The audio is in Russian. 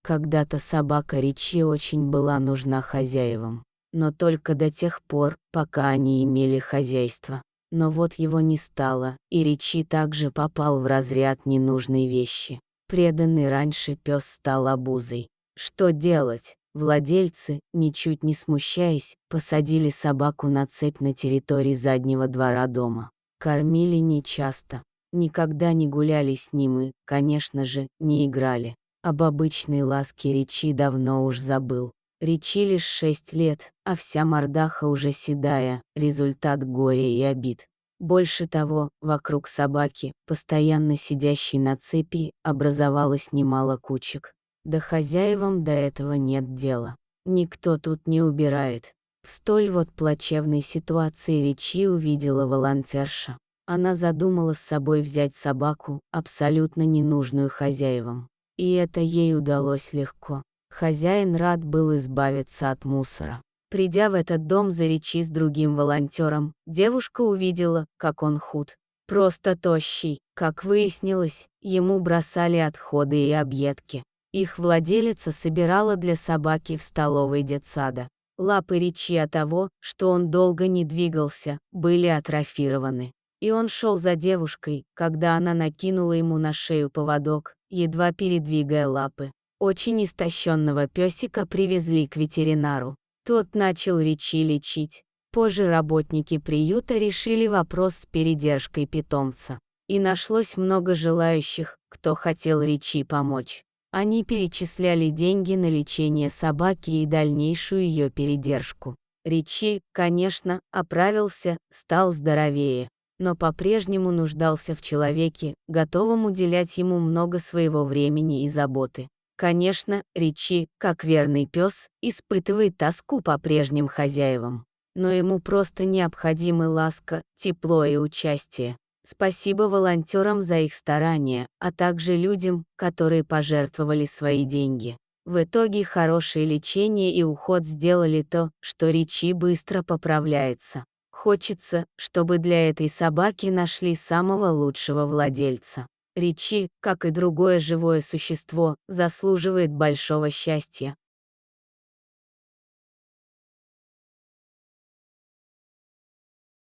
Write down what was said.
Когда-то собака Ричи очень была нужна хозяевам. Но только до тех пор, пока они имели хозяйство. Но вот его не стало, и Ричи также попал в разряд ненужной вещи. Преданный раньше пес стал обузой. Что делать? Владельцы, ничуть не смущаясь, посадили собаку на цепь на территории заднего двора дома. Кормили нечасто. Никогда не гуляли с ним и, конечно же, не играли. Об обычной ласке Ричи давно уж забыл. Ричи лишь 6 лет, а вся мордаха уже седая, результат горя и обид. Больше того, вокруг собаки, постоянно сидящей на цепи, образовалось немало кучек. Да хозяевам до этого нет дела. Никто тут не убирает. В столь вот плачевной ситуации Ричи увидела волонтерша. Она задумала с собой взять собаку, абсолютно ненужную хозяевам. И это ей удалось легко. Хозяин рад был избавиться от мусора. Придя в этот дом за Ричи с другим волонтером, девушка увидела, как он худ. Просто тощий. Как выяснилось, ему бросали отходы и объедки. Их владелица собирала для собаки в столовой детсада. Лапы Ричи от того, что он долго не двигался, были атрофированы. И он шел за девушкой, когда она накинула ему на шею поводок, едва передвигая лапы. Очень истощенного песика привезли к ветеринару. Тот начал Ричи лечить. Позже работники приюта решили вопрос с передержкой питомца. И нашлось много желающих, кто хотел Ричи помочь. Они перечисляли деньги на лечение собаки и дальнейшую ее передержку. Ричи, конечно, оправился, стал здоровее, но по-прежнему нуждался в человеке, готовом уделять ему много своего времени и заботы. Конечно, Ричи, как верный пес, испытывает тоску по прежним хозяевам. Но ему просто необходимы ласка, тепло и участие. Спасибо волонтерам за их старания, а также людям, которые пожертвовали свои деньги. В итоге хорошее лечение и уход сделали то, что Ричи быстро поправляется. Хочется, чтобы для этой собаки нашли самого лучшего владельца. Ричи, как и другое живое существо, заслуживает большого счастья.